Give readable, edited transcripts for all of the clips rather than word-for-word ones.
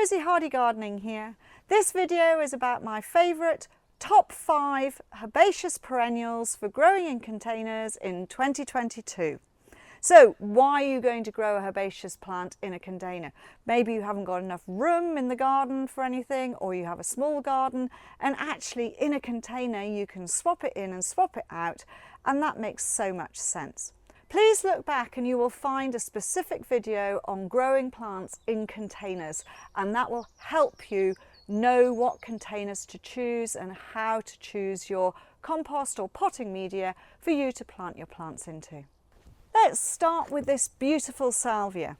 Rosie Hardy Gardening here. This video is about my favourite top 5 herbaceous perennials for growing in containers in 2022. So why are you going to grow a herbaceous plant in a container? Maybe you haven't got enough room in the garden for anything, or you have a small garden, and actually in a container you can swap it in and swap it out, and that makes so much sense. Please look back and you will find a specific video on growing plants in containers, and that will help you know what containers to choose and how to choose your compost or potting media for you to plant your plants into. Let's start with this beautiful salvia.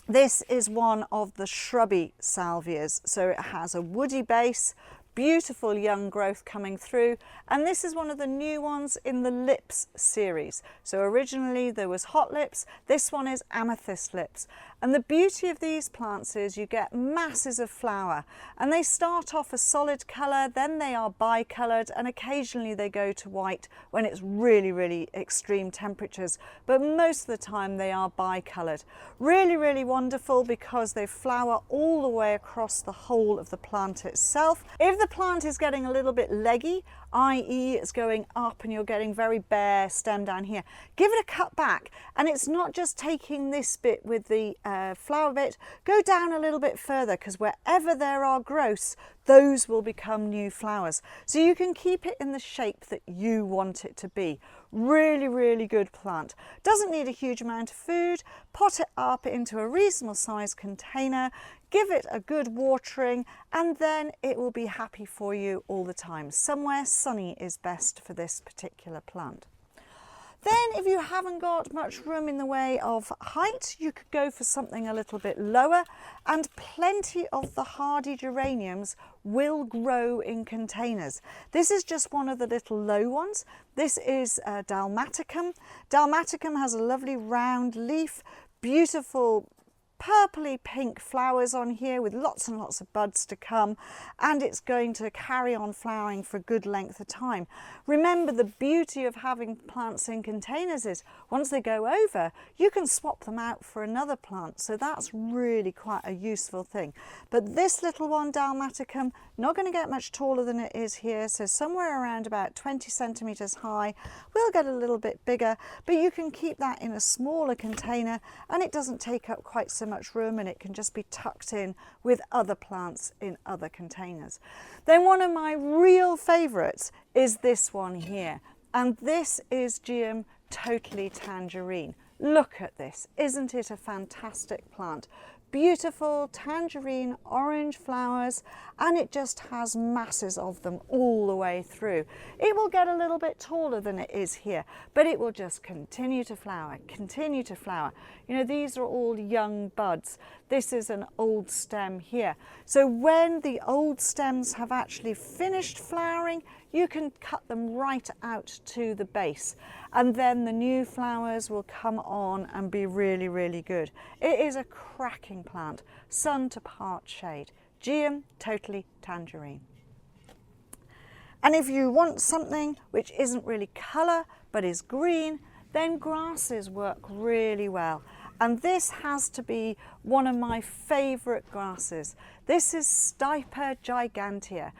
This is one of the shrubby salvias, so it has a woody base, beautiful young growth coming through, and this is one of the new ones in the lips series. So originally there was hot lips, this one is amethyst lips, and the beauty of these plants is you get masses of flower, and they start off a solid colour, then they are bicoloured, and occasionally they go to white when it's really extreme temperatures, but most of the time they are bicoloured. Really wonderful because they flower all the way across the whole of the plant itself. If the plant is getting a little bit leggy, i.e. it's going up and you're getting very bare stem down here, give it a cut back, and it's not just taking this bit with the flower bit, go down a little bit further, because wherever there are growths, those will become new flowers. So you can keep it in the shape that you want it to be. Really good plant. Doesn't need a huge amount of food. Pot it up into a reasonable sized container, give it a good watering, and then it will be happy for you all the time. Somewhere sunny is best for this particular plant. Then if you haven't got much room in the way of height, you could go for something a little bit lower, and plenty of the hardy geraniums will grow in containers. This is just one of the little low ones. This is Dalmaticum. Dalmaticum has a lovely round leaf, beautiful purpley pink flowers on here with lots and lots of buds to come, and it's going to carry on flowering for a good length of time. Remember, the beauty of having plants in containers is once they go over, you can swap them out for another plant, so that's really quite a useful thing. But this little one, Dalmaticum, not going to get much taller than it is here, so somewhere around about 20 centimetres high. We'll get a little bit bigger, but you can keep that in a smaller container and it doesn't take up quite so much room, and it can just be tucked in with other plants in other containers. Then one of my real favourites is this one here, and this is Totally Tangerine. Look at this, isn't it a fantastic plant? Beautiful tangerine orange flowers, and it just has masses of them all the way through. It will get a little bit taller than it is here, but it will just continue to flower, continue to flower. You know, these are all young buds. This is an old stem here. So when the old stems have actually finished flowering, you can cut them right out to the base, and then the new flowers will come on and be really good. It is a cracking plant, sun to part shade. Totally Tangerine. And if you want something which isn't really colour but is green, then grasses work really well. And this has to be one of my favourite grasses. This is Stipa gigantea,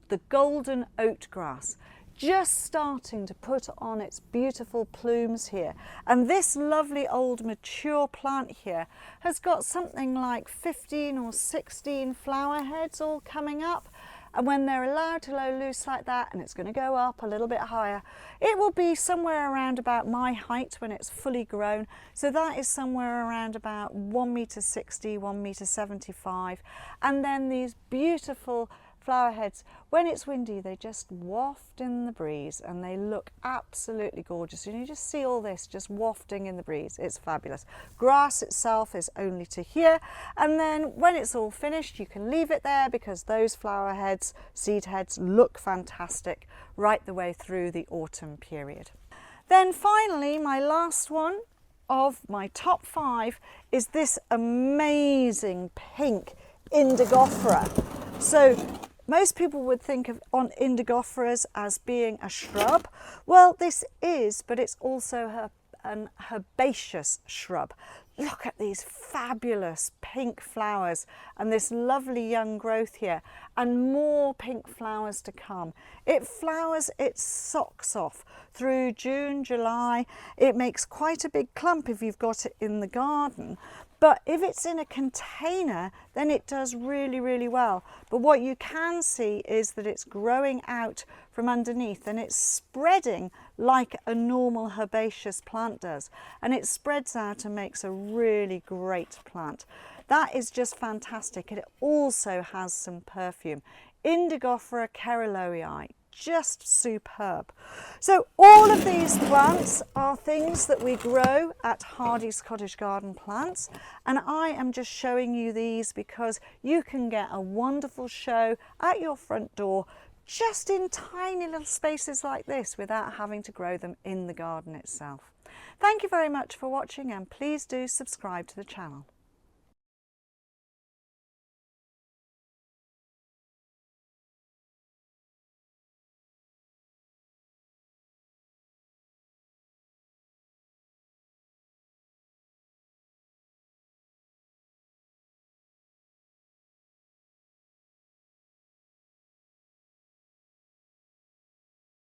the golden oat grass, just starting to put on its beautiful plumes here. And this lovely old mature plant here has got something like 15 or 16 flower heads all coming up. And when they're allowed to lay loose like that, and it's going to go up a little bit higher, it will be somewhere around about my height when it's fully grown. So that is somewhere around about 1,60 m, 1,75 m. And then these beautiful flower heads, when it's windy, they just waft in the breeze and they look absolutely gorgeous. And you just see all this just wafting in the breeze. It's fabulous. Grass itself is only to here, and then when it's all finished you can leave it there, because those flower heads, seed heads, look fantastic right the way through the autumn period. Then finally, my last one of my top 5 is this amazing pink Indigofra. So most people would think of Indigofras as being a shrub. Well, this is, but it's also an herbaceous shrub. Look at these fabulous pink flowers and this lovely young growth here, and more pink flowers to come. It flowers its socks off through June, July. It makes quite a big clump if you've got it in the garden. But if it's in a container, then it does really, really well. But what you can see is that it's growing out from underneath and it's spreading like a normal herbaceous plant does. And it spreads out and makes a really great plant. That is just fantastic. And it also has some perfume. Indigofra kerillowii. Just superb. So all of these plants are things that we grow at Hardy's Cottage Garden Plants, and I am just showing you these because you can get a wonderful show at your front door just in tiny little spaces like this without having to grow them in the garden itself. Thank you very much for watching, and please do subscribe to the channel.